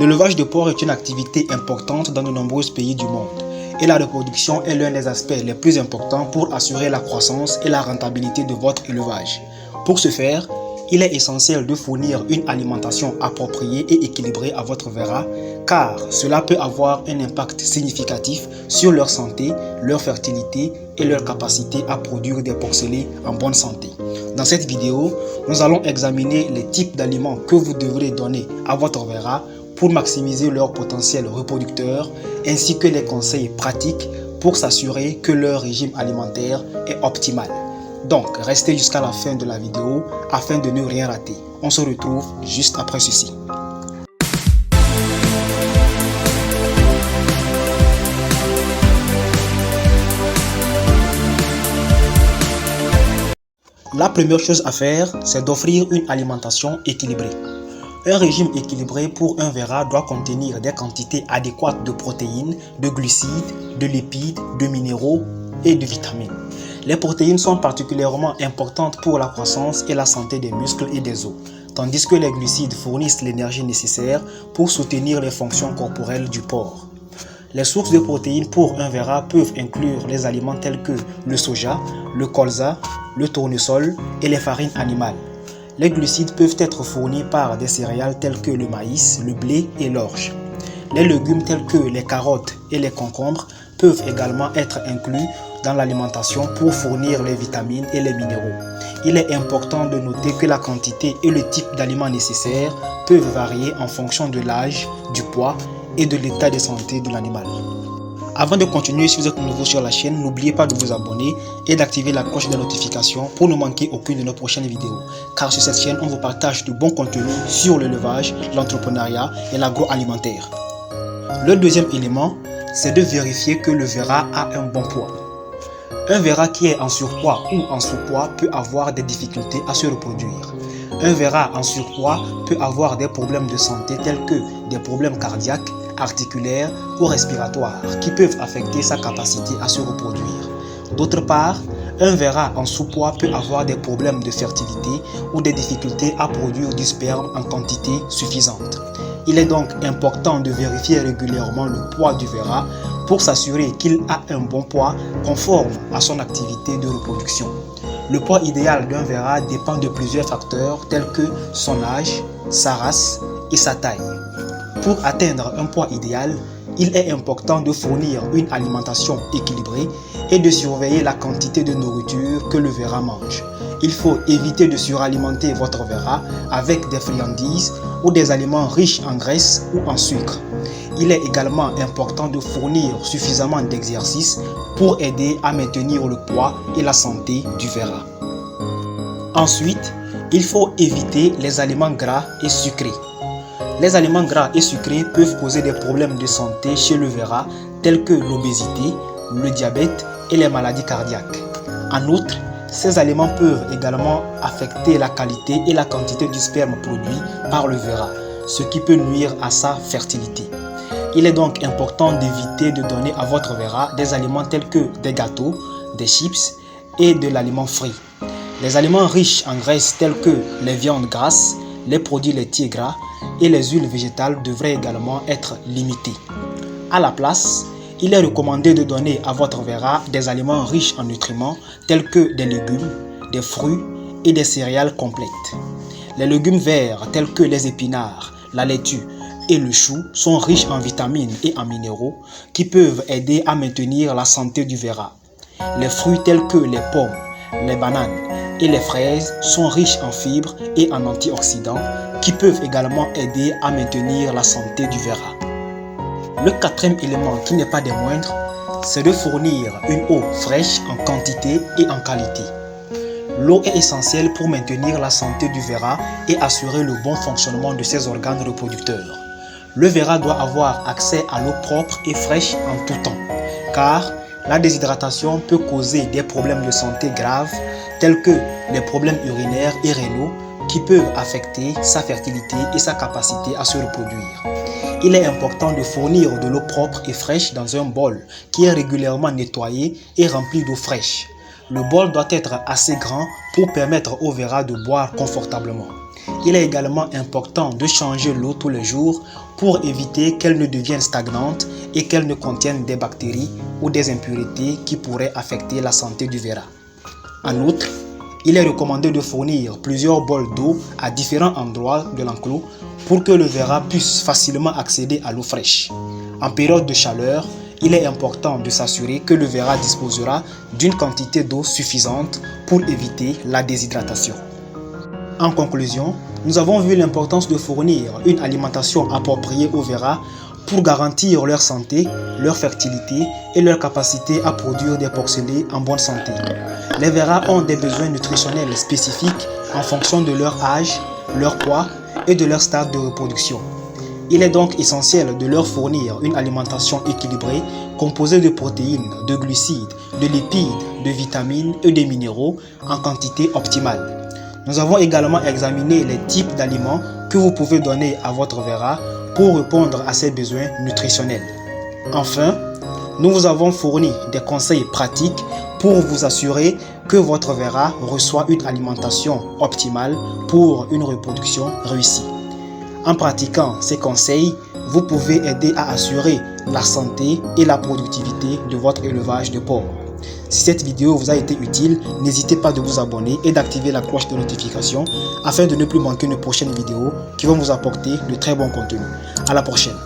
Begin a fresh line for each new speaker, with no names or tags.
L'élevage de porc est une activité importante dans de nombreux pays du monde et la reproduction est l'un des aspects les plus importants pour assurer la croissance et la rentabilité de votre élevage. Pour ce faire, il est essentiel de fournir une alimentation appropriée et équilibrée à votre verra car cela peut avoir un impact significatif sur leur santé, leur fertilité et leur capacité à produire des porcelets en bonne santé. Dans cette vidéo, nous allons examiner les types d'aliments que vous devrez donner à votre verra pour maximiser leur potentiel reproducteur ainsi que les conseils pratiques pour s'assurer que leur régime alimentaire est optimal. Donc, restez jusqu'à la fin de la vidéo afin de ne rien rater. On se retrouve juste après ceci. La première chose à faire, c'est d'offrir une alimentation équilibrée. Un régime équilibré pour un verra doit contenir des quantités adéquates de protéines, de glucides, de lipides, de minéraux et de vitamines. Les protéines sont particulièrement importantes pour la croissance et la santé des muscles et des os, tandis que les glucides fournissent l'énergie nécessaire pour soutenir les fonctions corporelles du porc. Les sources de protéines pour un verra peuvent inclure les aliments tels que le soja, le colza, le tournesol et les farines animales. Les glucides peuvent être fournis par des céréales telles que le maïs, le blé et l'orge. Les légumes tels que les carottes et les concombres peuvent également être inclus dans l'alimentation pour fournir les vitamines et les minéraux. Il est important de noter que la quantité et le type d'aliments nécessaires peuvent varier en fonction de l'âge, du poids et de l'état de santé de l'animal. Avant de continuer, si vous êtes nouveau sur la chaîne, n'oubliez pas de vous abonner et d'activer la cloche de notification pour ne manquer aucune de nos prochaines vidéos. Car sur cette chaîne, on vous partage de bons contenus sur l'élevage, l'entrepreneuriat et l'agroalimentaire. Le deuxième élément, c'est de vérifier que le verra a un bon poids. Un verra qui est en surpoids ou en sous-poids peut avoir des difficultés à se reproduire. Un verra en surpoids peut avoir des problèmes de santé tels que des problèmes cardiaques, articulaires ou respiratoires qui peuvent affecter sa capacité à se reproduire. D'autre part, un verra en sous-poids peut avoir des problèmes de fertilité ou des difficultés à produire du sperme en quantité suffisante. Il est donc important de vérifier régulièrement le poids du verra pour s'assurer qu'il a un bon poids conforme à son activité de reproduction. Le poids idéal d'un verra dépend de plusieurs facteurs tels que son âge, sa race et sa taille. Pour atteindre un poids idéal, il est important de fournir une alimentation équilibrée et de surveiller la quantité de nourriture que le verra mange. Il faut éviter de suralimenter votre verra avec des friandises ou des aliments riches en graisse ou en sucre. Il est également important de fournir suffisamment d'exercice pour aider à maintenir le poids et la santé du verra. Ensuite, il faut éviter les aliments gras et sucrés. Les aliments gras et sucrés peuvent causer des problèmes de santé chez le verra tels que l'obésité, le diabète et les maladies cardiaques. En outre, ces aliments peuvent également affecter la qualité et la quantité du sperme produit par le verra, ce qui peut nuire à sa fertilité. Il est donc important d'éviter de donner à votre verra des aliments tels que des gâteaux, des chips et de l'aliment frit. Les aliments riches en graisse tels que les viandes grasses, les produits laitiers gras et les huiles végétales devraient également être limités. À la place, il est recommandé de donner à votre verra des aliments riches en nutriments tels que des légumes, des fruits et des céréales complètes. Les légumes verts tels que les épinards, la laitue et le chou sont riches en vitamines et en minéraux qui peuvent aider à maintenir la santé du verra. Les fruits tels que les pommes, les bananes et les fraises sont riches en fibres et en antioxydants qui peuvent également aider à maintenir la santé du verra. Le quatrième élément qui n'est pas des moindres, c'est de fournir une eau fraîche en quantité et en qualité. L'eau est essentielle pour maintenir la santé du verra et assurer le bon fonctionnement de ses organes reproducteurs. Le verra doit avoir accès à l'eau propre et fraîche en tout temps, car la déshydratation peut causer des problèmes de santé graves tels que les problèmes urinaires et rénaux qui peuvent affecter sa fertilité et sa capacité à se reproduire. Il est important de fournir de l'eau propre et fraîche dans un bol qui est régulièrement nettoyé et rempli d'eau fraîche. Le bol doit être assez grand pour permettre au verra de boire confortablement. Il est également important de changer l'eau tous les jours pour éviter qu'elle ne devienne stagnante et qu'elle ne contienne des bactéries ou des impuretés qui pourraient affecter la santé du verra. En outre, il est recommandé de fournir plusieurs bols d'eau à différents endroits de l'enclos pour que le verra puisse facilement accéder à l'eau fraîche. En période de chaleur, il est important de s'assurer que le verra disposera d'une quantité d'eau suffisante pour éviter la déshydratation. En conclusion, nous avons vu l'importance de fournir une alimentation appropriée aux verras pour garantir leur santé, leur fertilité et leur capacité à produire des porcelets en bonne santé. Les verras ont des besoins nutritionnels spécifiques en fonction de leur âge, leur poids et de leur stade de reproduction. Il est donc essentiel de leur fournir une alimentation équilibrée composée de protéines, de glucides, de lipides, de vitamines et de minéraux en quantité optimale. Nous avons également examiné les types d'aliments que vous pouvez donner à votre verra pour répondre à ses besoins nutritionnels. Enfin, nous vous avons fourni des conseils pratiques pour vous assurer que votre verra reçoit une alimentation optimale pour une reproduction réussie. En pratiquant ces conseils, vous pouvez aider à assurer la santé et la productivité de votre élevage de porc. Si cette vidéo vous a été utile, n'hésitez pas de vous abonner et d'activer la cloche de notification afin de ne plus manquer nos prochaines vidéos qui vont vous apporter de très bons contenus. À la prochaine.